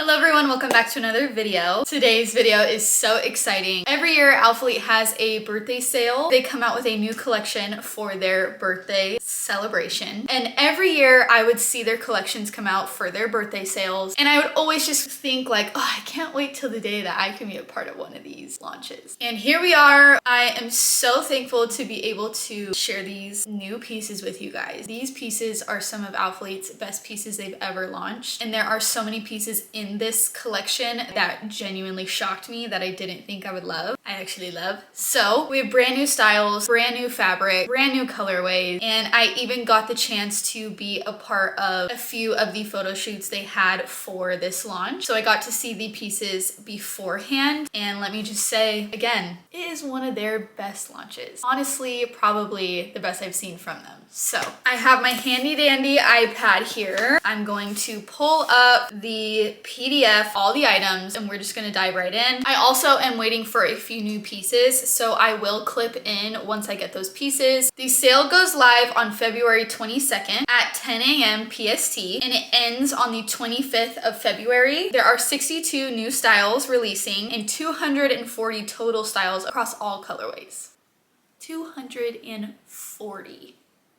Hello everyone, welcome back to another video. Today's video is so exciting. Every year ALPHALETE has a birthday sale. They come out with a new collection for their birthday celebration. And every year I would see their collections come out for their birthday sales. And I would always just think like, oh, I can't wait till the day that I can be a part of one of these launches. And here we are. I am so thankful to be able to share these new pieces with you guys. These pieces are some of ALPHALETE's best pieces they've ever launched. And there are so many pieces in this collection that genuinely shocked me that I didn't think I would love. I actually love. So we have brand new styles, brand new fabric, brand new colorways, and I even got the chance to be a part of a few of the photo shoots they had for this launch. So I got to see the pieces beforehand, and let me just say again, it is one of their best launches. Honestly, probably the best I've seen from them. So I have my handy dandy iPad here. I'm going to pull up the PDF, all the items, and we're just gonna dive right in. I also am waiting for a few new pieces, so I will clip in once I get those pieces. The sale goes live on February 22nd at 10 a.m. PST, and it ends on the 25th of February. There are 62 new styles releasing and 240 total styles across all colorways. 240.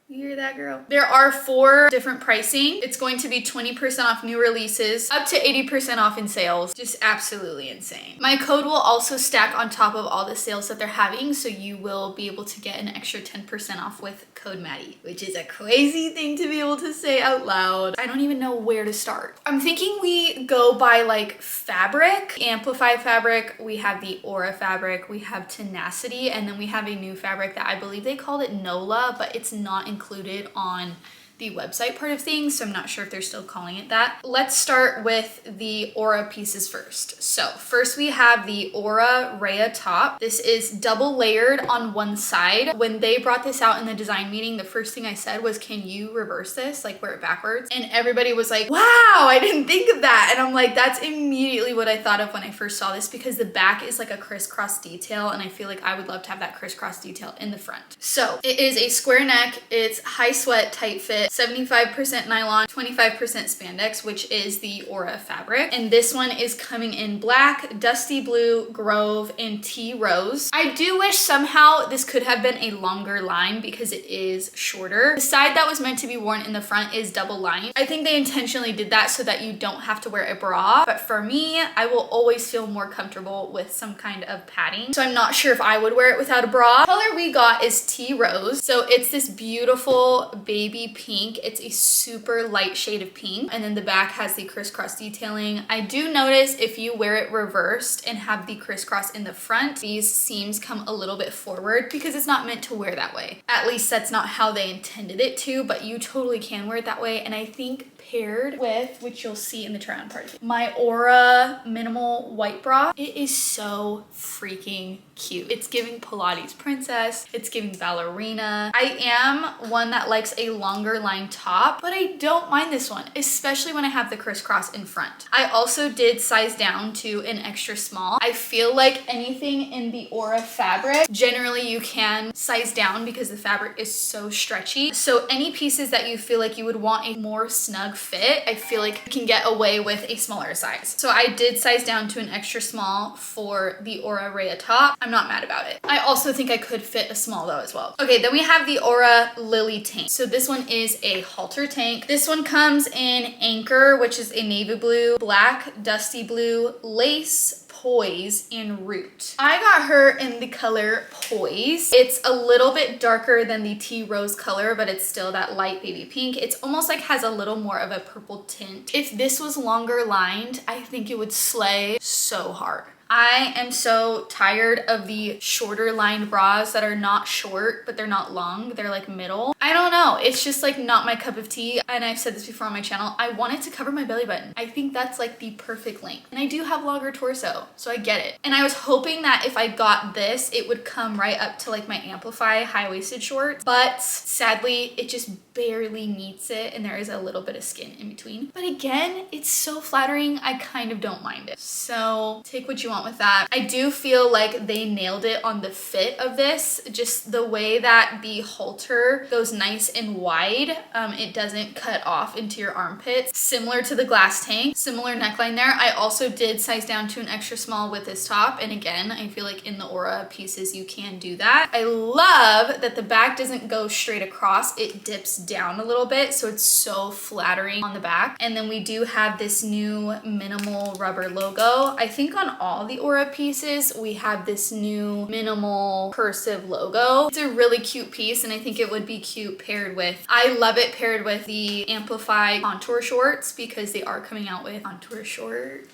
You hear that, girl? There are 4 different pricing. It's going to be 20% off new releases, up to 80% off in sales. Just absolutely insane. My code will also stack on top of all the sales that they're having, so you will be able to get an extra 10% off with code Maddie, which is a crazy thing to be able to say out loud. I don't even know where to start. I'm thinking we go by like fabric, Amplify fabric, we have the Aura fabric, we have Tenacity, and then we have a new fabric that I believe they called it Nola, but it's not included on the website part of things, so I'm not sure if they're still calling it that. Let's start with the Aura pieces first. So first we have the Aura Rhea top. This is double layered on one side. When they brought this out in the design meeting, the first thing I said was, can you reverse this, like wear it backwards? And everybody was like, wow, I didn't think of that. And I'm like, that's immediately what I thought of when I first saw this, because the back is like a crisscross detail, and I feel like I would love to have that crisscross detail in the front. So it is a square neck, it's high sweat, tight fit, 75% nylon, 25% spandex, which is the Aura fabric. And this one is coming in black, dusty blue, grove, and tea rose. I do wish somehow this could have been a longer line because it is shorter. The side that was meant to be worn in the front is double lined. I think they intentionally did that so that you don't have to wear a bra. But for me, I will always feel more comfortable with some kind of padding. So I'm not sure if I would wear it without a bra. The color we got is tea rose. So it's this beautiful baby pink. It's a super light shade of pink, and then the back has the crisscross detailing. I do notice if you wear it reversed and have the crisscross in the front, these seams come a little bit forward because it's not meant to wear that way. At least that's not how they intended it to, but you totally can wear it that way. And I think paired with, which you'll see in the try on part, my Aura minimal white bra, it is so freaking cute. It's giving Pilates princess, it's giving ballerina. I am one that likes a longer line top, but I don't mind this one, especially when I have the crisscross in front. I also did size down to an extra small. I feel like anything in the Aura fabric, generally you can size down because the fabric is so stretchy. So any pieces that you feel like you would want a more snug fit, I feel like you can get away with a smaller size. So I did size down to an extra small for the Aura Rhea top. I'm not mad about it. I also think I could fit a small though as well. Okay, then we have the Aura Lily tank. So this one is a halter tank. This one comes in Anchor, which is a navy blue, black, dusty blue, lace, Poise, and Root. I got her in the color Poise. It's a little bit darker than the tea rose color, but it's still that light baby pink. It's almost like has a little more of a purple tint. If this was longer lined, I think it would slay so hard. I am so tired of the shorter lined bras that are not short, but they're not long. They're like middle. I don't know. It's just like not my cup of tea. And I've said this before on my channel. I want it to cover my belly button. I think that's like the perfect length. And I do have longer torso, so I get it. And I was hoping that if I got this, it would come right up to like my Amplify high-waisted shorts. But sadly, it just barely meets it, and there is a little bit of skin in between. But again, it's so flattering. I kind of don't mind it. So take what you want want with that. I do feel like they nailed it on the fit of this, just the way that the halter goes nice and wide. It doesn't cut off into your armpits, similar to the glass tank, similar neckline there. I also did size down to an extra small with this top, and again, I feel like in the Aura pieces you can do that. I love that the back doesn't go straight across, it dips down a little bit, so it's so flattering on the back. And then we do have this new minimal rubber logo. I think on all the Aura pieces we have this new minimal cursive logo. It's a really cute piece, and I think it would be cute paired with, I love it paired with the Amplify contour shorts, because they are coming out with contour shorts.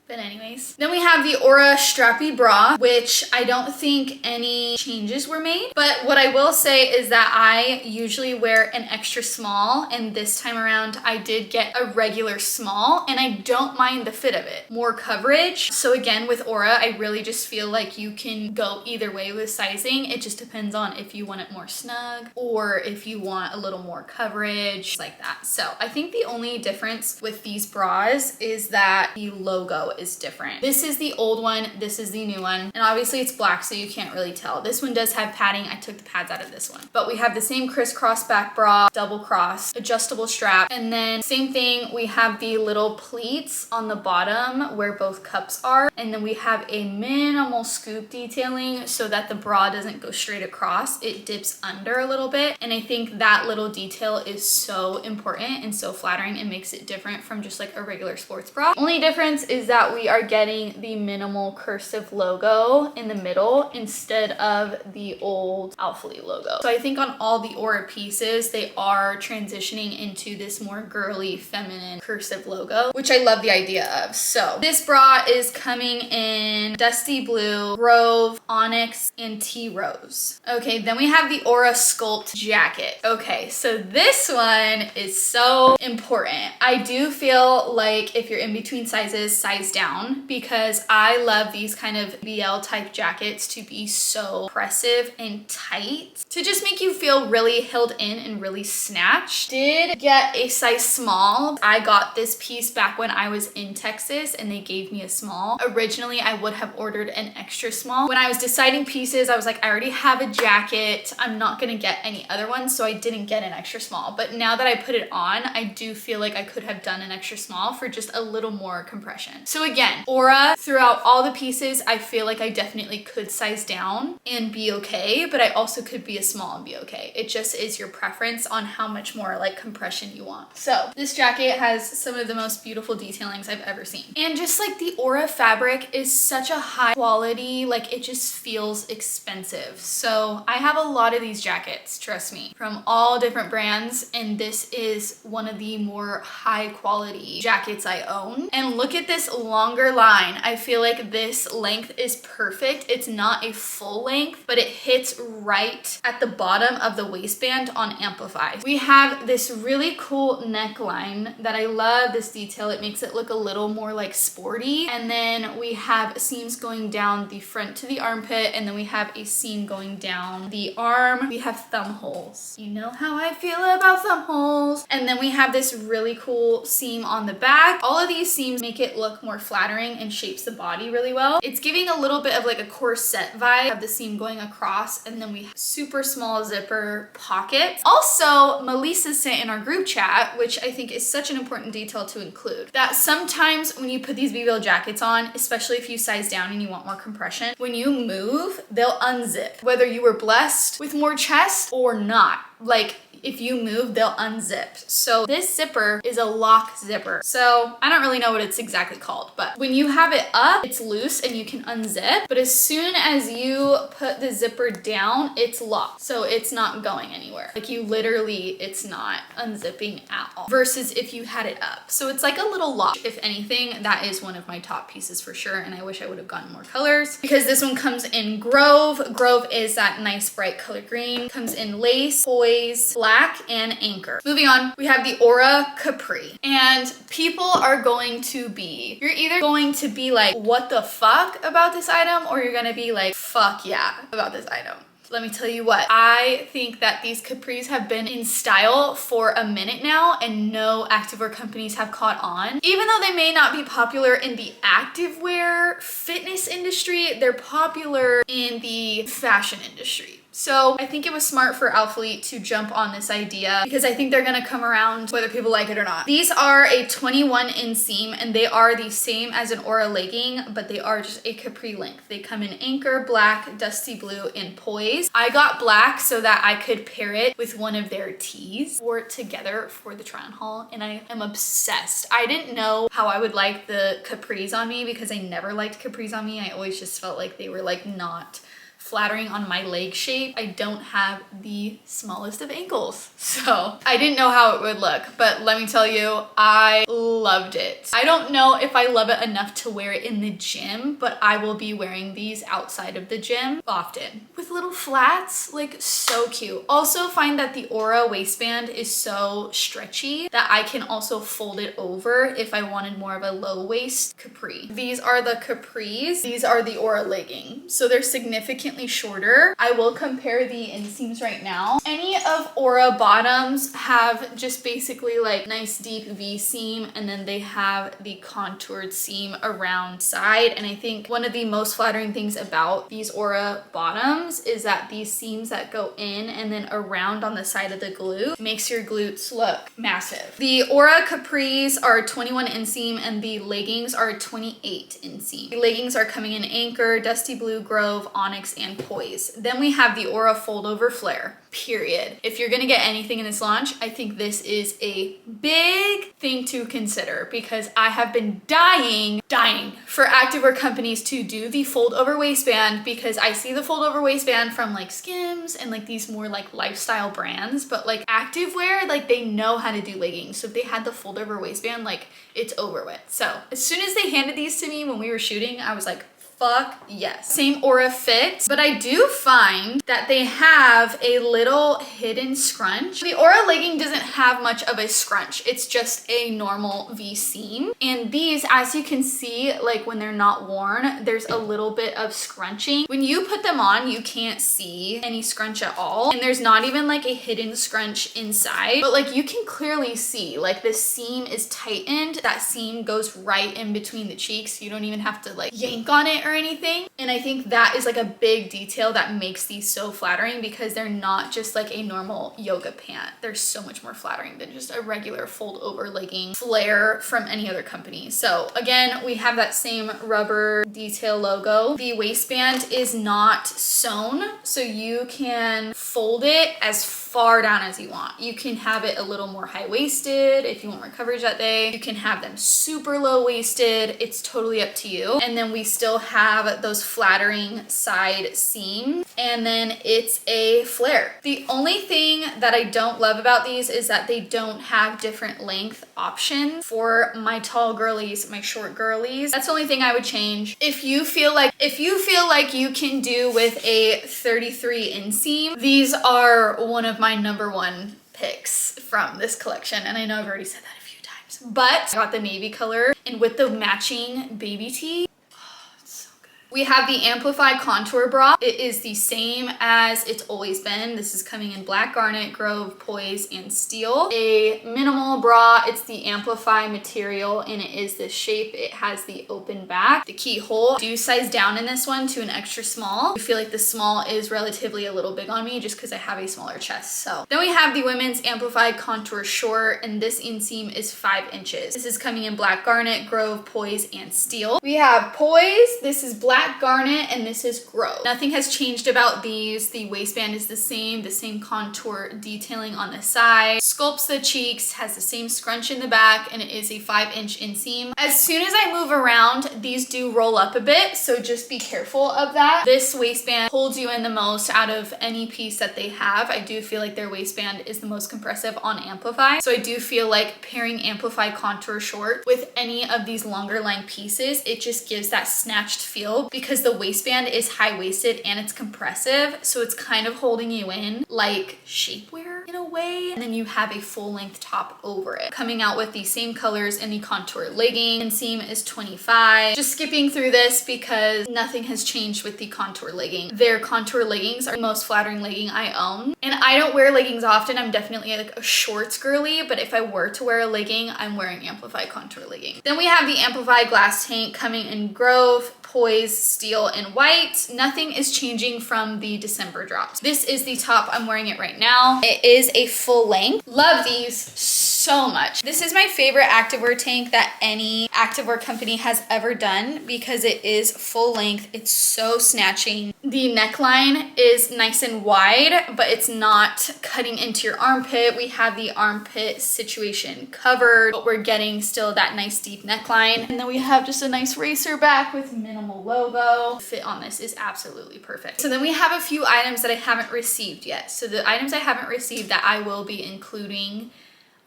But anyways, then we have the Aura strappy bra, which I don't think any changes were made. But what I will say is that I usually wear an extra small, and this time around I did get a regular small, and I don't mind the fit of it. More coverage. So again, with Aura, I really just feel like you can go either way with sizing. It just depends on if you want it more snug or if you want a little more coverage, like that. So I think the only difference with these bras is that the logo is different. This is the old one, this is the new one, and obviously it's black, so you can't really tell. This one does have padding. I took the pads out of this one. But we have the same crisscross back bra, double cross, adjustable strap, and then same thing, we have the little pleats on the bottom where both cups are, and then we have a minimal scoop detailing so that the bra doesn't go straight across. It dips under a little bit, and I think that little detail is so important and so flattering. It makes it different from just like a regular sports bra. Only difference is that we are getting the minimal cursive logo in the middle instead of the old ALPHALETE logo. So I think on all the Aura pieces, they are transitioning into this more girly, feminine cursive logo, which I love the idea of. So this bra is coming in Dusty Blue, Grove, Onyx, and Tea Rose. Okay, then we have the Aura Sculpt jacket. Okay, so this one is so important. I do feel like if you're in between sizes, size down, because I love these kind of BL type jackets to be so oppressive and tight, to just make you feel really held in and really snatched. Did get a size small. I got this piece back when I was in Texas and they gave me a small. Originally, I would have ordered an extra small. When I was deciding pieces, I was like, I already have a jacket. I'm not gonna get any other ones, so I didn't get an extra small. But now that I put it on, I do feel like I could have done an extra small for just a little more compression. So again, Aura, throughout all the pieces, I feel like I definitely could size down and be okay, but I also could be a small and be okay. It just is your preference on how much more like compression you want. So this jacket has some of the most beautiful detailings I've ever seen. And just like the Aura fabric is such a high quality, like it just feels expensive. So I have a lot of these jackets, trust me, from all different brands, and this is one of the more high quality jackets I own. And look at this longer line. I feel like this length is perfect. It's not a full length, but it hits right at the bottom of the waistband on Amplify. We have this really cool neckline that I love this detail. It makes it look a little more like sporty. And then we have seams going down the front to the armpit, and then we have a seam going down the arm. We have thumb holes. You know how I feel about thumb holes. And then we have this really cool seam on the back. All of these seams make it look more flattering and shapes the body really well. It's giving a little bit of like a corset vibe. We have the seam going across, and then we have super small zipper pockets. Also, Melissa sent in our group chat, which I think is such an important detail to include, that sometimes when you put these BBL jackets on, especially if you size down and you want more compression, when you move, they'll unzip. Whether you were blessed with more chest or not, like if you move, they'll unzip. So this zipper is a lock zipper. So I don't really know what it's exactly called, but when you have it up, it's loose and you can unzip. But as soon as you put the zipper down, it's locked. So it's not going anywhere. Like you literally, it's not unzipping at all. Versus if you had it up. So it's like a little lock. If anything, that is one of my top pieces for sure. And I wish I would have gotten more colors, because this one comes in Grove. Grove is that nice bright color green. Comes in lace, poise, black, and anchor. Moving on, we have the Aura Capri. And people are going to be, you're either going to be like, what the fuck about this item? Or you're gonna be like, fuck yeah about this item. let me tell you what, I think that these capris have been in style for a minute now and no activewear companies have caught on. Even though they may not be popular in the activewear fitness industry, they're popular in the fashion industry. So I think it was smart for ALPHALETE to jump on this idea because I think they're gonna come around whether people like it or not. These are a 21 inseam and they are the same as an Aura legging, but they are just a capri length. They come in anchor, black, dusty blue, and poise. I got black so that I could pair it with one of their tees, wore it together for the try on haul, and I am obsessed. I didn't know how I would like the capris on me because I never liked capris on me. I always just felt like they were like not flattering on my leg shape. I don't have the smallest of ankles, so I didn't know how it would look, but let me tell you, I loved it. I don't know if I love it enough to wear it in the gym, but I will be wearing these outside of the gym often with little flats, like so cute. Also find that the Aura waistband is so stretchy that I can also fold it over if I wanted more of a low waist capri. These are the capris. These are the Aura legging, so they're significantly shorter. I will compare the inseams right now. Any of Aura bottoms have just basically like nice deep V seam, and then they have the contoured seam around side. And I think one of the most flattering things about these Aura bottoms is that these seams that go in and then around on the side of the glute makes your glutes look massive. The Aura capris are 21 inseam and the leggings are 28 inseam. The leggings are coming in anchor, dusty blue, grove, onyx, and poise. Then we have the Aura fold over flare, period. If you're gonna get anything in this launch, I think this is a big thing to consider because I have been dying for activewear companies to do the fold over waistband because I see the fold over waistband from like Skims and like these more like lifestyle brands, but like activewear, like they know how to do leggings. So if they had the fold over waistband, like it's over with. So as soon as they handed these to me when we were shooting, I was like, fuck yes. Same Aura fit, but I do find that they have a little hidden scrunch. The Aura legging doesn't have much of a scrunch. It's just a normal V seam. And these, as you can see, like when they're not worn, there's a little bit of scrunching. When you put them on, you can't see any scrunch at all. And there's not even like a hidden scrunch inside, but like you can clearly see like the seam is tightened. That seam goes right in between the cheeks. You don't even have to like yank on it or anything. And I think that is like a big detail that makes these so flattering because they're not just like a normal yoga pant. They're so much more flattering than just a regular fold over legging flare from any other company. So again, we have that same rubber detail logo. The waistband is not sewn, so you can fold it as far down as you want. You can have it a little more high-waisted if you want more coverage that day. You can have them super low-waisted. It's totally up to you. And then we still have those flattering side seams. And then it's a flare. The only thing that I don't love about these is that they don't have different length options for my tall girlies, my short girlies. That's the only thing I would change. If you feel like you can do with a 33 inseam, these are one of my #1 picks from this collection. And I know I've already said that a few times, but I got the navy color and with the matching baby tee. We have the Amplify Contour Bra. It is the same as it's always been. This is coming in black, garnet, grove, poise, and steel. A minimal bra. It's the Amplify material and it is this shape. It has the open back, the keyhole. I do size down in this one to an extra small. I feel like the small is relatively a little big on me just because I have a smaller chest. So then we have the women's Amplify Contour Short and this inseam is 5 inches. This is coming in black, garnet, grove, poise, and steel. We have poise. This is black, garnet, and this is grove. Nothing has changed about these. The waistband is the same contour detailing on the side, sculpts the cheeks, has the same scrunch in the back, and it is a 5-inch inseam. As soon as I move around, these do roll up a bit, so just be careful of that. This waistband holds you in the most out of any piece that they have. I do feel like their waistband is the most compressive on Amplify, so I do feel like pairing Amplify Contour Short with any of these longer line pieces, it just gives that snatched feel because the waistband is high-waisted and it's compressive, so it's kind of holding you in like shapewear. contour in a way. And then you have a full length top over it. Coming out with the same colors in the contour legging. Inseam is 25. Just skipping through this because nothing has changed with the contour legging. Their contour leggings are the most flattering legging I own. And I don't wear leggings often. I'm definitely like a shorts girly, but if I were to wear a legging, I'm wearing Amplify contour legging. Then we have the Amplify glass tank coming in Grove, Poise, Steel, and White. Nothing is changing from the December drops. This is the top. I'm wearing it right now. It is a full length. Love these so much. This is my favorite activewear tank that any activewear company has ever done because it is full length. It's so snatching. The neckline is nice and wide, but it's not cutting into your armpit. We have the armpit situation covered, but we're getting still that nice deep neckline. And then we have just a nice racer back with minimal logo. The fit on this is absolutely perfect. So then we have a few items that I haven't received yet. So the items I haven't received that I will be including,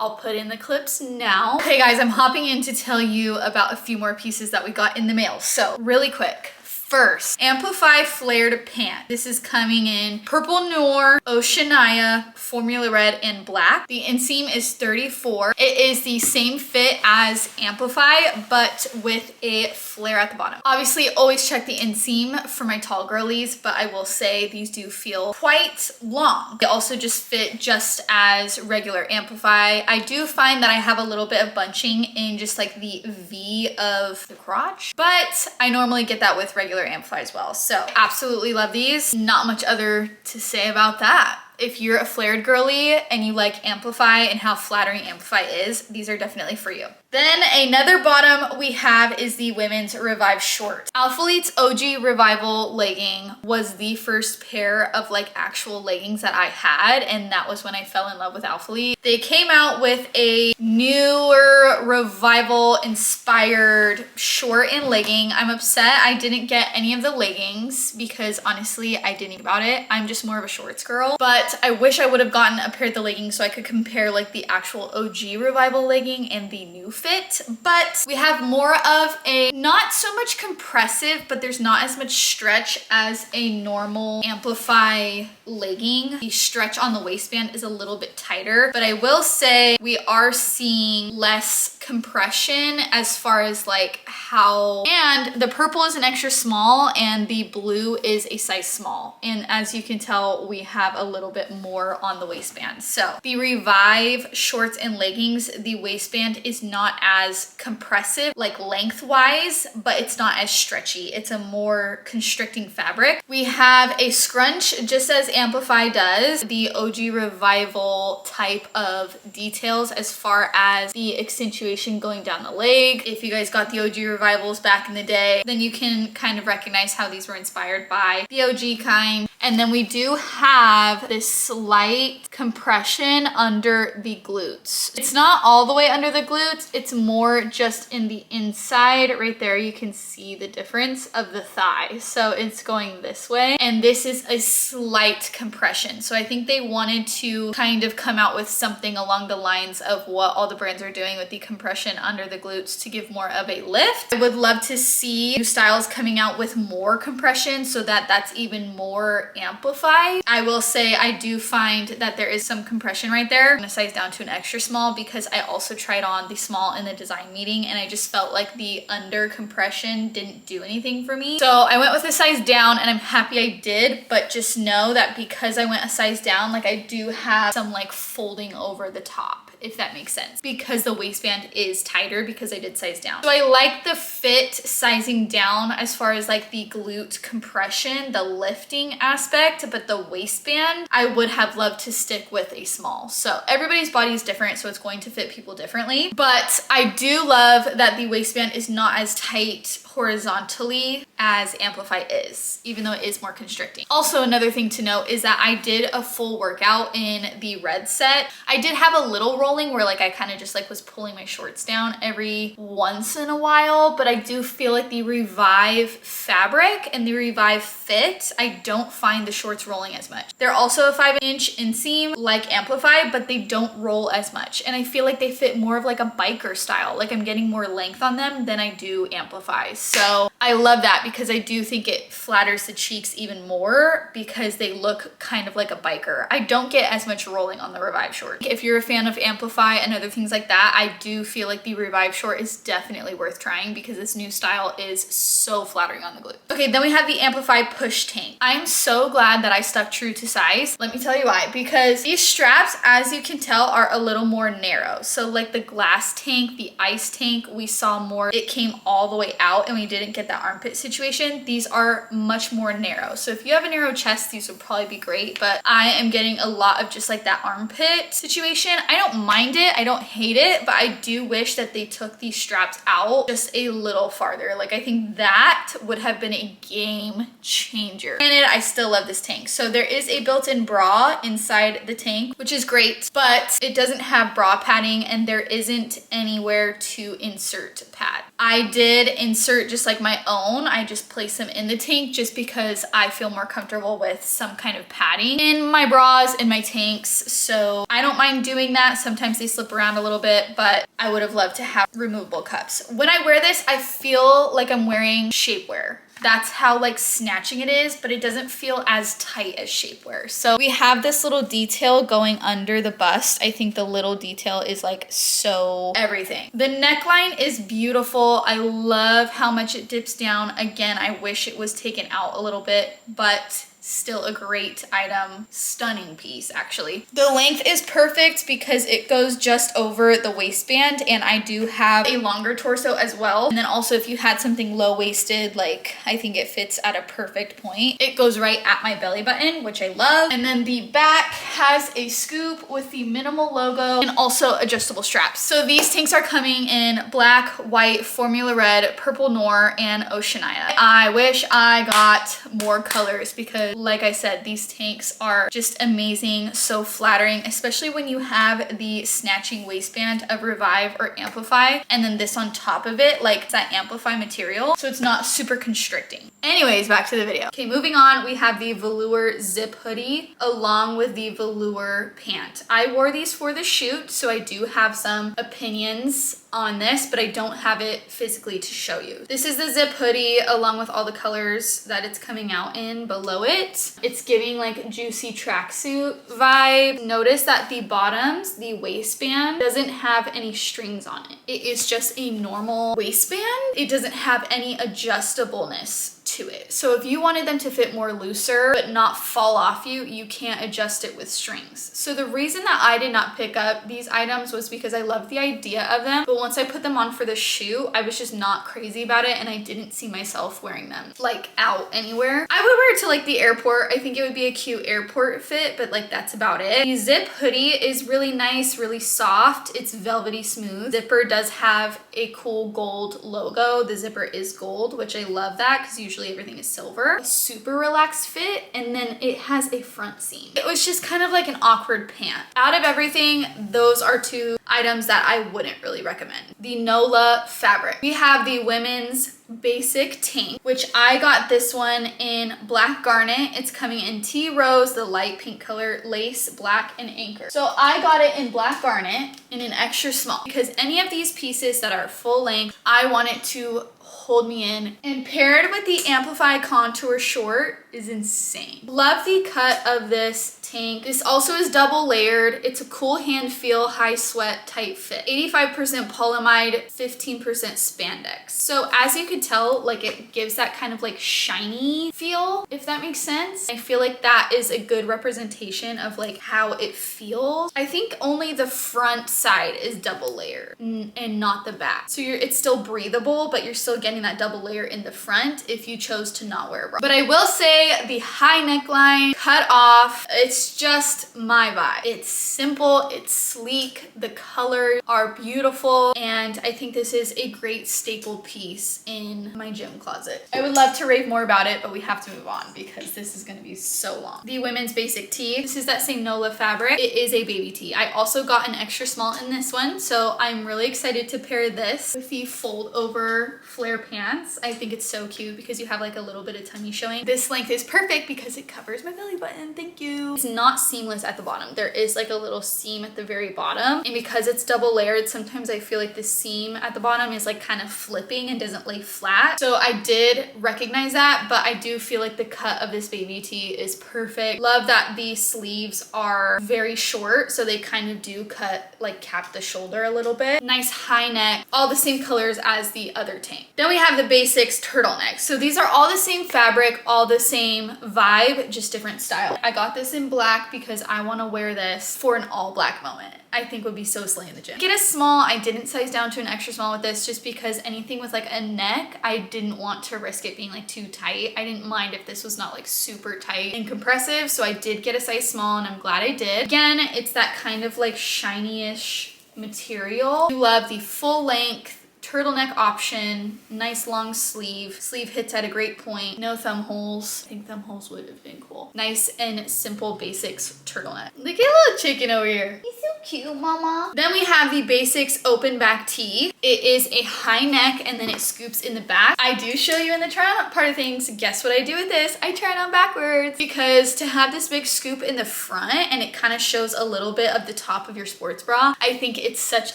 I'll put in the clips now. Okay guys, I'm hopping in to tell you about a few more pieces that we got in the mail. So really quick. First, Amplify flared pant. This is coming in Purple Noir, Oceania, Formula Red, and Black. The inseam is 34. It is the same fit as Amplify, but with a flare at the bottom. Obviously, always check the inseam for my tall girlies, but I will say these do feel quite long. They also just fit just as regular Amplify. I do find that I have a little bit of bunching in just like the V of the crotch, but I normally get that with regular Amplify as well. So absolutely love these. Not much other to say about that. If you're a flared girly and you like Amplify and how flattering Amplify is, these are definitely for you. Then another bottom we have is the women's Revive short. ALPHALETE's OG Revival legging was the first pair of like actual leggings that I had, and that was when I fell in love with ALPHALETE. They came out with a newer Revival inspired short and legging. I'm upset I didn't get any of the leggings because honestly I didn't think about it. I'm just more of a shorts girl, but I wish I would have gotten a pair of the leggings so I could compare like the actual OG Revival legging and the new fit. But we have more of a not so much compressive, but there's not as much stretch as a normal Amplify legging. The stretch on the waistband is a little bit tighter, but I will say we are seeing less compression as far as like how, and the purple is an extra small and the blue is a size small, and as you can tell we have a little bit more on the waistband. So the Revive shorts and leggings, the waistband is not as compressive like lengthwise, but it's not as stretchy. It's a more constricting fabric. We have a scrunch just as Amplify does, the OG Revival type of details as far as the accentuation going down the leg. If you guys got the OG Revivals back in the day, then you can kind of recognize how these were inspired by the OG kind. And then we do have this slight compression under the glutes. It's not all the way under the glutes, it's more just in the inside. Right there you can see the difference of the thigh. So it's going this way, and this is a slight compression. So I think they wanted to kind of come out with something along the lines of what all the brands are doing with the compression under the glutes to give more of a lift. I would love to see new styles coming out with more compression so that that's even more amplified. I will say I do find that there is some compression right there. I'm gonna size down to an extra small because I also tried on the small in the design meeting and I just felt like the under compression didn't do anything for me. So I went with a size down and I'm happy I did, but just know that because I went a size down, like I do have some like folding over the top, if that makes sense, because the waistband is tighter because I did size down. So I like the fit sizing down as far as like the glute compression, the lifting aspect, but the waistband, I would have loved to stick with a small. So everybody's body is different, so it's going to fit people differently. But I do love that the waistband is not as tight horizontally as Amplify is, even though it is more constricting. Also, another thing to note is that I did a full workout in the red set. I did have a little rolling where like I kind of just like was pulling my shorts down every once in a while, but I do feel like the Revive fabric and the Revive fit, I don't find the shorts rolling as much. They're also a 5-inch inseam like Amplify, but they don't roll as much. And I feel like they fit more of like a biker style. Like I'm getting more length on them than I do Amplify. So I love that because I do think it flatters the cheeks even more because they look kind of like a biker. I don't get as much rolling on the Revive short. If you're a fan of Amplify and other things like that, I do feel like the Revive short is definitely worth trying because this new style is so flattering on the glute. Okay, then we have the Amplify Push Tank. I'm so glad that I stuck true to size. Let me tell you why. Because these straps, as you can tell, are a little more narrow. So like the glass tank, the ice tank, we saw more, it came all the way out and we didn't get that armpit situation. These are much more narrow. So if you have a narrow chest, these would probably be great, but I am getting a lot of just like that armpit situation. I don't mind it, I don't hate it, but I do wish that they took these straps out just a little farther. Like I think that would have been a game changer. And I still love this tank. So there is a built-in bra inside the tank, which is great, but it doesn't have bra padding and there isn't anywhere to insert pad. I did insert just like my own. I just placed them in the tank just because I feel more comfortable with some kind of padding in my bras and my tanks. So I don't mind doing that. Sometimes they slip around a little bit, but I would have loved to have removable cups. When I wear this, I feel like I'm wearing shapewear. That's how like snatching it is, but it doesn't feel as tight as shapewear. So we have this little detail going under the bust. I think the little detail is like so everything. The neckline is beautiful. I love how much it dips down. Again, I wish it was taken out a little bit, but still a great item. Stunning piece, actually. The length is perfect because it goes just over the waistband, and I do have a longer torso as well. And then also if you had something low-waisted, like I think it fits at a perfect point. It goes right at my belly button, which I love. And then the back has a scoop with the minimal logo and also adjustable straps. So these tanks are coming in black, white, formula red, purple noir, and oceanite. I wish I got more colors because like I said, these tanks are just amazing, so flattering, especially when you have the snatching waistband of Revive or Amplify, and then this on top of it, like that Amplify material, so it's not super constricting. Anyways, back to the video. Okay, moving on, we have the velour zip hoodie along with the velour pant. I wore these for the shoot, so I do have some opinions on this, but I don't have it physically to show you. This is the zip hoodie along with all the colors that it's coming out in below it. It's giving like juicy tracksuit vibe. Notice that the bottoms, the waistband, doesn't have any strings on it. It is just a normal waistband. It doesn't have any adjustableness to it. So if you wanted them to fit more looser but not fall off you, you can't adjust it with strings. So the reason that I did not pick up these items was because I loved the idea of them, but once I put them on for the shoot, I was just not crazy about it and I didn't see myself wearing them like out anywhere. I would wear it to like the airport. I think it would be a cute airport fit, but like that's about it. The zip hoodie is really nice, really soft. It's velvety smooth. Zipper does have a cool gold logo. The zipper is gold, which I love that because usually everything is silver. A super relaxed fit, and then it has a front seam. It was just kind of like an awkward pant. Out of everything, those are two items that I wouldn't really recommend. The Nola fabric. We have the women's basic tank, which I got this one in black garnet. It's coming in tea rose, the light pink color, lace, black, and anchor. So I got it in black garnet in an extra small because any of these pieces that are full length, I want it to hold me in. And paired with the Amplify contour short is insane. Love the cut of this tank. This also is double layered. It's a cool hand feel, high sweat, tight fit. 85% polyamide, 15% spandex. So as you could tell, like it gives that kind of like shiny feel, if that makes sense. I feel like that is a good representation of like how it feels. I think only the front side is double layered and not the back. So it's still breathable, but you're still getting that double layer in the front if you chose to not wear a bra. But I will say the high neckline, cut off, it's just my vibe. It's simple, it's sleek, the colors are beautiful, and I think this is a great staple piece in my gym closet. I would love to rave more about it, but we have to move on because this is gonna be so long. The women's basic tee. This is that same Nola fabric. It is a baby tee. I also got an extra small in this one, so I'm really excited to pair this with the fold over flare pants. I think it's so cute because you have like a little bit of tummy showing. This length is perfect because it covers my belly button. Thank you. It's not seamless at the bottom. There is like a little seam at the very bottom, and because it's double layered, sometimes I feel like the seam at the bottom is like kind of flipping and doesn't lay flat. So I did recognize that, but I do feel like the cut of this baby tee is perfect. Love that the sleeves are very short, so they kind of do cut, like cap the shoulder a little bit. Nice high neck, all the same colors as the other tank. Then we have the basics turtleneck. So these are all the same fabric, all the same vibe, just different style. I got this in black because I want to wear this for an all black moment. I think would be so slay in the gym. Get a small. I didn't size down to an extra small with this just because anything with like a neck, I didn't want to risk it being like too tight. I didn't mind if this was not like super tight and compressive, so I did get a size small and I'm glad I did. Again, it's that kind of like shiny-ish material. I love the full length turtleneck option, nice long sleeve. Sleeve hits at a great point. No thumb holes. I think thumb holes would have been cool. Nice and simple basics turtleneck. Look at little chicken over here. He's so cute, mama. Then we have the basics open back tee. It is a high neck and then it scoops in the back. I do show you in the try on part of things. Guess what I do with this? I try it on backwards because to have this big scoop in the front and it kind of shows a little bit of the top of your sports bra, I think it's such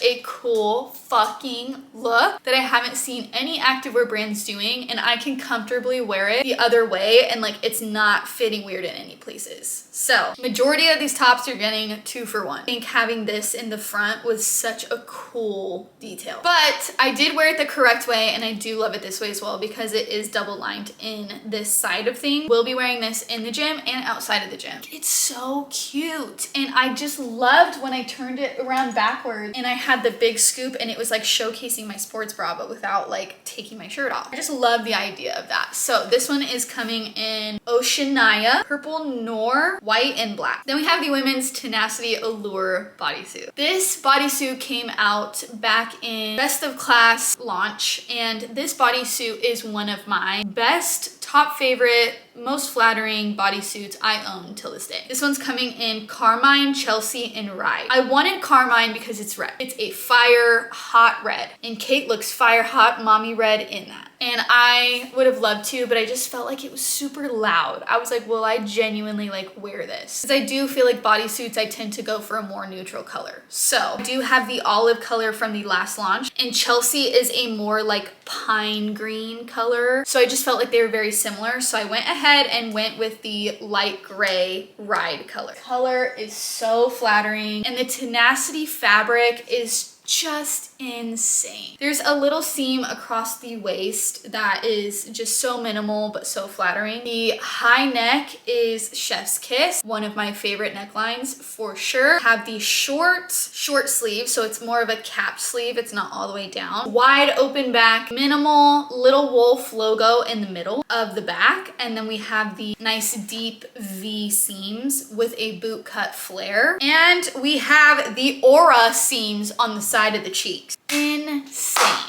a cool fucking look that I haven't seen any activewear brands doing, and I can comfortably wear it the other way and like it's not fitting weird in any places. So majority of these tops are getting 2 for 1. I think having this in the front was such a cool detail, but I did wear it the correct way and I do love it this way as well because it is double lined in this side of things. We'll be wearing this in the gym and outside of the gym. It's so cute, and I just loved when I turned it around backwards and I had the big scoop and it was like showcasing my sports bra but without like taking my shirt off. I just love the idea of that. So this one is coming in Oceania, Purple Noir, white, and black. Then we have the women's Tenacity Allure bodysuit. This bodysuit came out back in Best of Class launch, and this bodysuit is one of my best, top favorite, most flattering bodysuits I own till this day. This one's coming in Carmine, Chelsea, and Rye. I wanted Carmine because it's red. It's a fire hot red, and Kate looks fire hot mommy red in that. And I would have loved to, but I just felt like it was super loud. I was like, will I genuinely like wear this? Because I do feel like bodysuits, I tend to go for a more neutral color. So I do have the olive color from the last launch, and Chelsea is a more like pine green color. So I just felt like they were very similar. So I went ahead and went with the light gray Ride color. Color is so flattering, and the Tenacity fabric is just insane. There's a little seam across the waist that is just so minimal but so flattering. The high neck is Chef's Kiss, one of my favorite necklines for sure. Have the short sleeve, so it's more of a cap sleeve. It's not all the way down. Wide open back, minimal little wolf logo in the middle of the back, and then we have the nice deep V seams with a boot cut flare, and we have the aura seams on the side of the cheeks.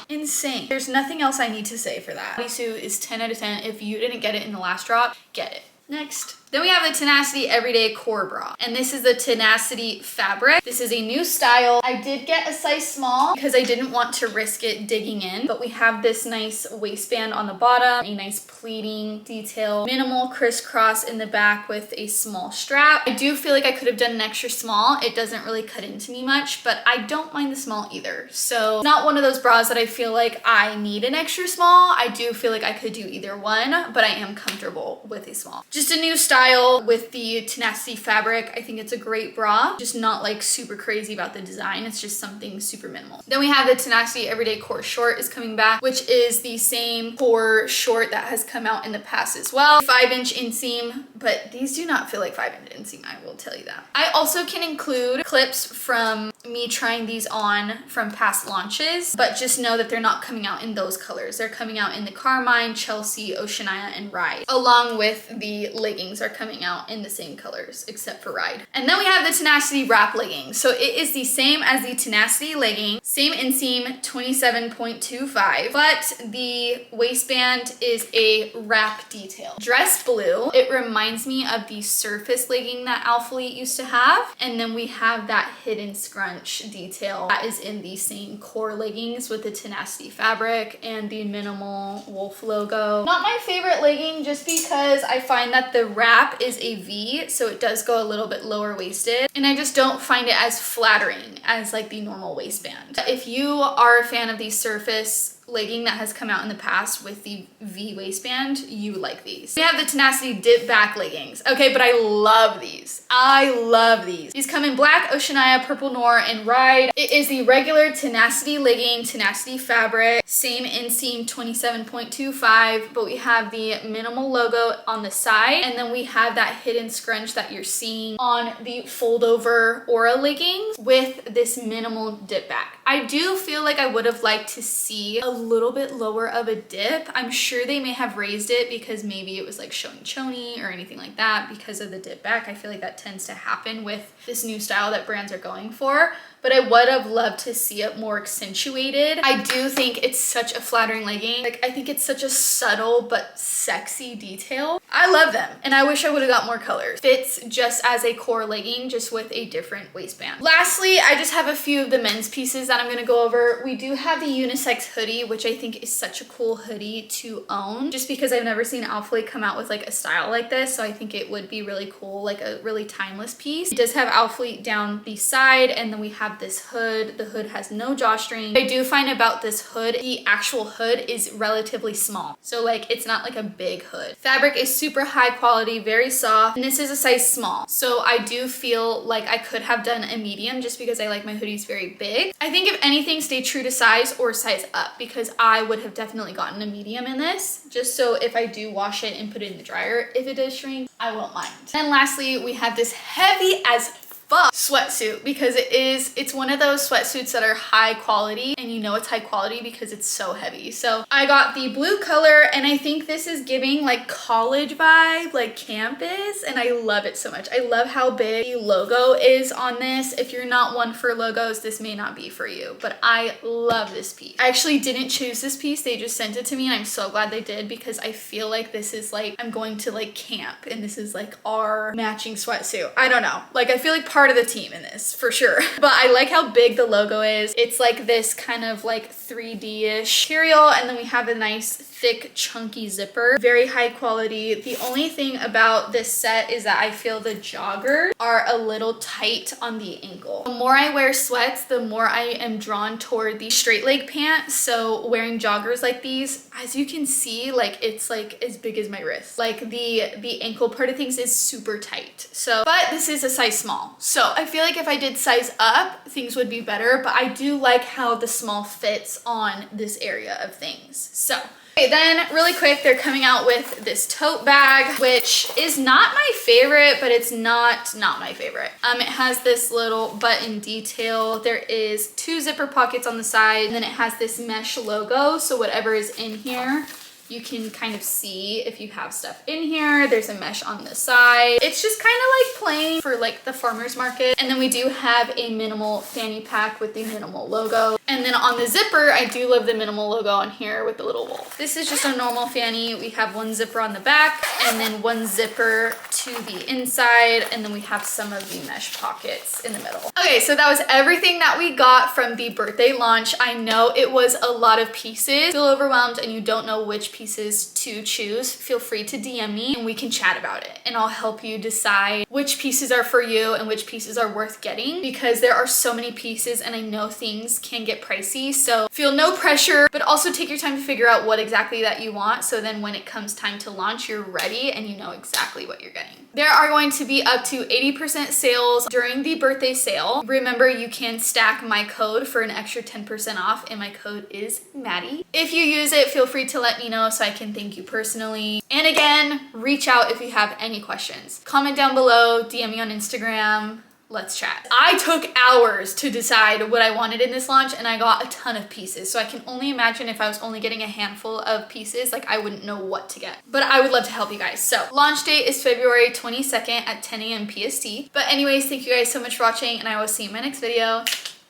Insane. There's nothing else I need to say for that. Bodysuit is 10 out of 10. If you didn't get it in the last drop, get it. Next. Then we have the Tenacity Everyday Core Bra, and this is the Tenacity fabric. This is a new style. I did get a size small because I didn't want to risk it digging in, but we have this nice waistband on the bottom, a nice pleating detail, minimal crisscross in the back with a small strap. I do feel like I could have done an extra small. It doesn't really cut into me much, but I don't mind the small either. So it's not one of those bras that I feel like I need an extra small. I do feel like I could do either one, but I am comfortable with a small. Just a new style with the Tenacity fabric. I think it's a great bra, just not like super crazy about the design. It's just something super minimal. Then we have the Tenacity Everyday Core Short is coming back, which is the same core short that has come out in the past as well. 5-inch inseam, but these do not feel like 5-inch inseam, I will tell you that. I also can include clips from me trying these on from past launches, but just know that they're not coming out in those colors. They're coming out in the Carmine, Chelsea, Oceania, and Ride, along with the leggings are coming out in the same colors except for Ride. And then we have the Tenacity Wrap legging. So it is the same as the Tenacity legging, same inseam, 27.25, but the waistband is a wrap detail. Dress blue. It reminds reminds me of the surface legging that ALPHALETE used to have. And then we have that hidden scrunch detail that is in the same core leggings with the Tenacity fabric and the minimal wolf logo. Not my favorite legging just because I find that the wrap is a V, so it does go a little bit lower waisted, and I just don't find it as flattering as like the normal waistband. If you are a fan of the surface legging that has come out in the past with the V waistband, you like these. We have the Tenacity dip back leggings. Okay, but I love these. I love these. These come in black, Oceania, purple noir, and ride. It is the regular Tenacity legging, Tenacity fabric, same inseam 27.25, but we have the minimal logo on the side, and then we have that hidden scrunch that you're seeing on the fold over Aura leggings with this minimal dip back. I do feel like I would have liked to see a little bit lower of a dip. I'm sure they may have raised it because maybe it was like showing chony or anything like that because of the dip back. I feel like that tends to happen with this new style that brands are going for, but I would have loved to see it more accentuated. I do think it's such a flattering legging. Like, I think it's such a subtle but sexy detail. I love them, and I wish I would have got more colors. Fits just as a core legging, just with a different waistband. Lastly, I just have a few of the men's pieces that I'm gonna go over. We do have the unisex hoodie, which I think is such a cool hoodie to own, just because I've never seen ALPHALETE come out with like a style like this, so I think it would be really cool, like a really timeless piece. It does have ALPHALETE down the side, and then we have this hood. The hood has no drawstring. I do find about this hood, the actual hood is relatively small, so like it's not like a big hood. Fabric is super high quality, very soft, and this is a size small, so I do feel like I could have done a medium just because I like my hoodies very big. I think if anything, stay true to size or size up, because I would have definitely gotten a medium in this, just so if I do wash it and put it in the dryer, if it does shrink, I won't mind. And lastly, we have this heavy as sweatsuit, because it's one of those sweatsuits that are high quality, and you know it's high quality because it's so heavy. So I got the blue color, and I think this is giving like college vibe, like campus, and I love it so much. I love how big the logo is on this. If you're not one for logos, this may not be for you, but I love this piece. I actually didn't choose this piece, they just sent it to me, and I'm so glad they did, because I feel like this is like, I'm going to like camp, and this is like our matching sweatsuit. I don't know, like I feel like part of the team in this for sure. But I like how big the logo is. It's like this kind of like 3D-ish material, and then we have a nice thick chunky zipper, very high quality. The only thing about this set is that I feel the joggers are a little tight on the ankle. The more I wear sweats, the more I am drawn toward the straight leg pant, so wearing joggers like these, as you can see, like it's like as big as my wrist. Like the ankle part of things is super tight. So, but this is a size small, so I feel like if I did size up, things would be better, but I do like how the small fits on this area of things. So okay, then really quick, they're coming out with this tote bag, which is not my favorite, but it's not my favorite. It has this little button detail. There is 2 zipper pockets on the side, and then it has this mesh logo, so whatever is in here, you can kind of see if you have stuff in here. There's a mesh on the side. It's just kind of like plain for like the farmer's market. And then we do have a minimal fanny pack with the minimal logo. And then on the zipper, I do love the minimal logo on here with the little wolf. This is just a normal fanny. We have 1 zipper on the back, and then 1 zipper to the inside, and then we have some of the mesh pockets in the middle. Okay, so that was everything that we got from the birthday launch. I know it was a lot of pieces. Feel overwhelmed and you don't know which pieces to choose, feel free to DM me and we can chat about it, and I'll help you decide which pieces are for you and which pieces are worth getting, because there are so many pieces and I know things can get pricey. So feel no pressure, but also take your time to figure out what exactly that you want, so then when it comes time to launch, you're ready and you know exactly what you're getting. There are going to be up to 80% sales during the birthday sale. Remember, you can stack my code for an extra 10% off, and my code is Maddie. If you use it, feel free to let me know so I can thank you personally. And again, reach out if you have any questions. Comment down below, DM me on Instagram. Let's chat. I took hours to decide what I wanted in this launch, and I got a ton of pieces. So I can only imagine if I was only getting a handful of pieces, like I wouldn't know what to get. But I would love to help you guys. So launch date is February 22nd at 10 a.m. PST. But anyways, thank you guys so much for watching, and I will see you in my next video.